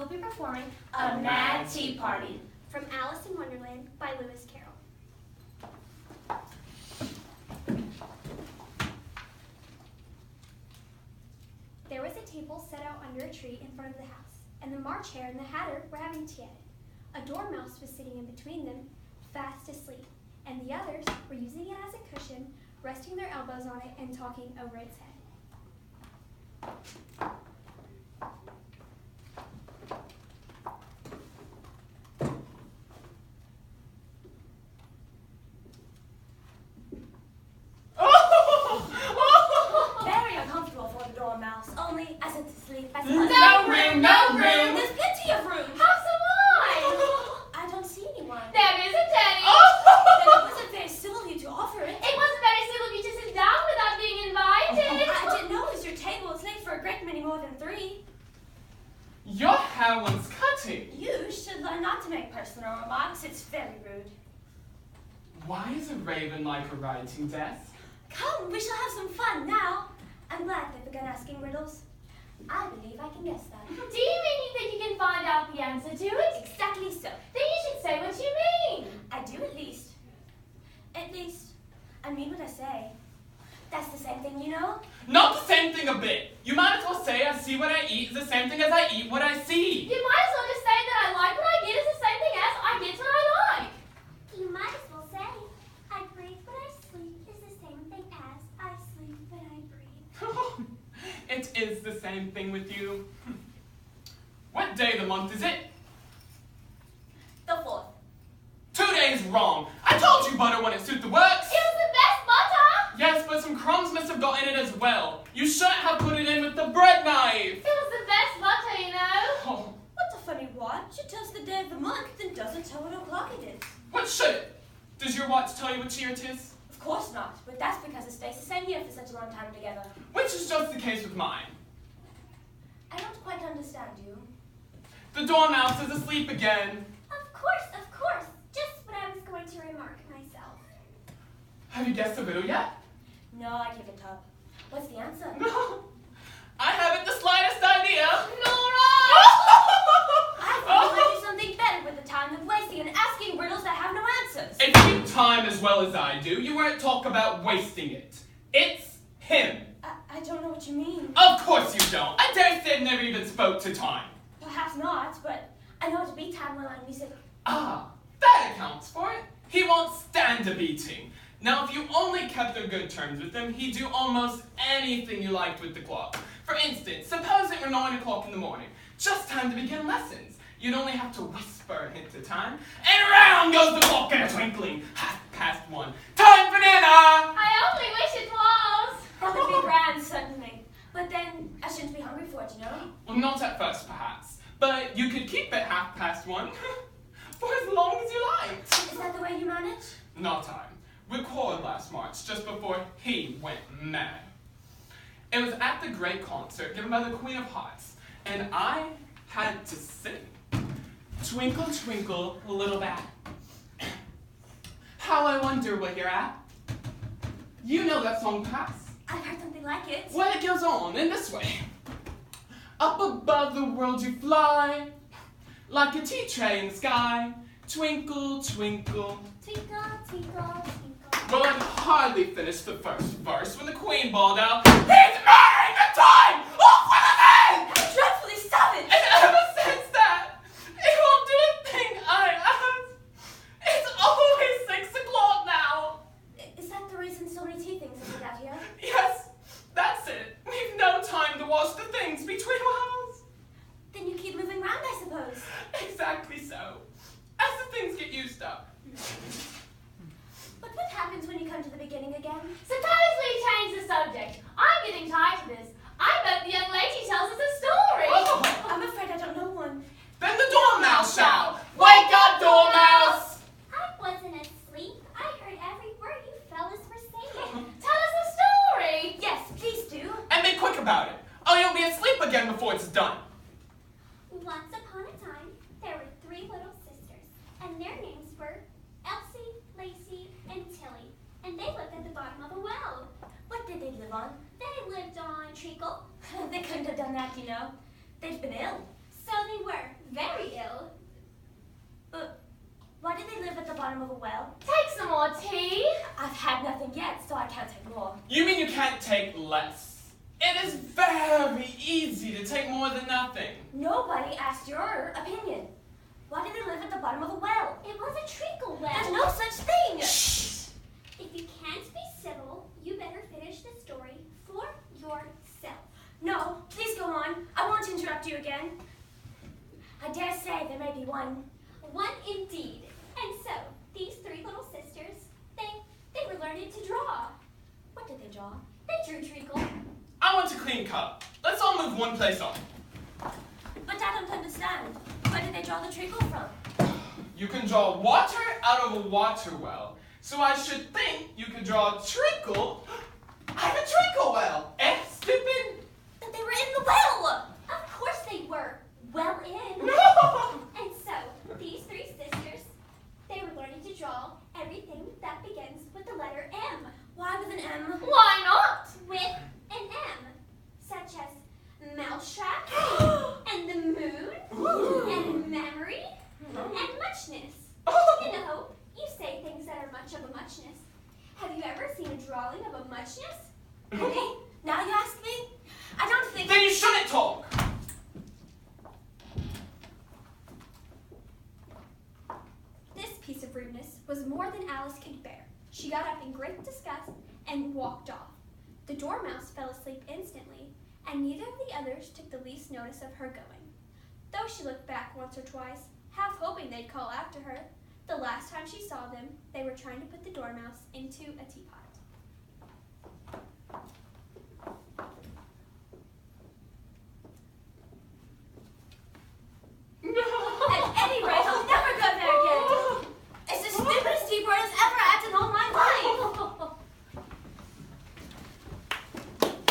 will be performing A Mad Tea Party from Alice in Wonderland by Louis Carrol. There was a table set out under a tree in front of the house, and the March Hare and the Hatter were having tea at it. A dormouse was sitting in between them, fast asleep, and the others were using it as a cushion, resting their elbows on it and talking over its head. Very uncomfortable for the dormouse, only as it's asleep. No room, no room. There's plenty of room. Have some wine. I don't see anyone. There isn't any. Then it wasn't very civil of you to offer it. It wasn't very civil of you to sit down without being invited. I didn't know it was your table. It's late for a great many more than 3. Your hair wants cutting. You should learn not to make personal remarks. It's very rude. Why is a raven like a writing desk? Come, we shall have some fun now. I'm glad they've begun asking riddles. I believe I can guess that. Do you mean you think you can find out the answer to it? Exactly so. Then you should say what you mean. I do at least. At least, I mean what I say. That's the same thing, you know? Not the same thing a bit. You might as well say I see what I eat is the same thing as I eat what I see. You might as well just say that I like what I get is the same thing as I get what I like. You might as well say, I breathe but I sleep is the same thing as I sleep but I breathe. It is the same thing with you. What day of the month is it? The 4th. 2 days wrong. I told you butter wouldn't suit the works. It was the best butter. Yes, but some crumbs must have got in it as well. You shouldn't have put it in with the bread knife. It was the best butter, you know. Oh, What's a funny watch? It tells the day of the month and doesn't tell what o'clock it is. what should it? Does your watch tell you what year it is? Of course not, but that's because it stays the same year for such a long time together. Which is just the case with mine. I don't quite understand you. The dormouse is asleep again. Of course, just what I was going to remark myself. Have you guessed the riddle yet? No, I give it up. What's the answer? No. I haven't the slightest idea. Nora! I think you might do something better with the time than wasting and asking riddles that have no answers. If you time as well as I do, you won't talk about wasting it. It's him. I don't know what you mean. Of course you don't. I dare say I've never even spoke to time. Perhaps not, but I know how to beat time while on music. Ah, that accounts for it. He won't stand a beating. Now, if you only kept on good terms with him, he'd do almost anything you liked with the clock. For instance, suppose it were 9 o'clock in the morning, just time to begin lessons. You'd only have to whisper a hint to time, and round goes the clock in a twinkling. 1:30. Time for dinner! I only wish it was. That would be grand, certainly. But then, I shouldn't be hungry for it, you know? Well, not at first, perhaps. But you could keep it 1:30 for as long as you liked. Is that the way you manage? Not I. We quarreled last March, just before he went mad. It was at the great concert given by the Queen of Hearts, and I had to sing. Twinkle, twinkle, little bat. How I wonder where you're at. You know that song, perhaps? I've heard something like it. Well, it goes on in this way. Up above the world you fly, like a tea tray in the sky. Twinkle, twinkle. Twinkle, twinkle, twinkle. Well, I'd hardly finished the first verse when the Queen bawled out, "He's murdering the time! Off with his head!" How dreadfully savage! And ever since that, it won't do a thing I ask. It's always 6 o'clock now. Is that the reason so many tea things are put out here? Yes, that's it. We've no time to wash the things between whiles. Then you keep moving round, I suppose. Exactly so. As the things get used up. But what happens when you come to the beginning again? Suppose we change the subject. I'm getting tired of this. I bet the young lady tells us a story. I'm afraid I don't know one. Then the dormouse shall. Wake up, dormouse! I wasn't asleep. I heard every word you fellas were saying. Tell us a story. Yes, please do. And be quick about it. Oh, you'll be asleep again before it's done. Once upon a time, there were 3 little sisters, and their names were Elsie, Lacey, and Tilly, and they lived at the bottom of a well. What did they live on? They lived on treacle. They couldn't have done that, you know. They'd been ill. So they were, bottom of a well. Take some more tea. I've had nothing yet, so I can't take more. You mean you can't take less? It is very easy to take more than nothing. Nobody asked your opinion. Why did they live at the bottom of the well? It was a treacle well. There's no such thing. Shh. If you can't be civil, you better finish the story for yourself. No, please go on. I won't interrupt you again. I dare say there may be one. One indeed. And so, these three little sisters, they were learning to draw. What did they draw? They drew treacle. I want a clean cut. Let's all move one place on. But I don't understand. Where did they draw the treacle from? You can draw water out of a water well. So I should think you could draw a treacle out of a treacle well. Eh, stupid? But they were in the well! Of course they were. Well in. No! And so, these three sisters, they were learning to draw everything that begins with the letter M. Why with an M? Why not? With an M. Such as mousetrap, and the moon, and memory, and muchness. You know, you say things that are much of a muchness. Have you ever seen a drawing of a muchness? Really? Now you ask me? I don't think... Then you shouldn't talk. This piece of rudeness was more than Alice could bear. She got up in great disgust and walked off. The dormouse fell asleep instantly, and neither of the others took the least notice of her going. Though she looked back once or twice, half hoping they'd call after her, the last time she saw them, they were trying to put the dormouse into a teapot.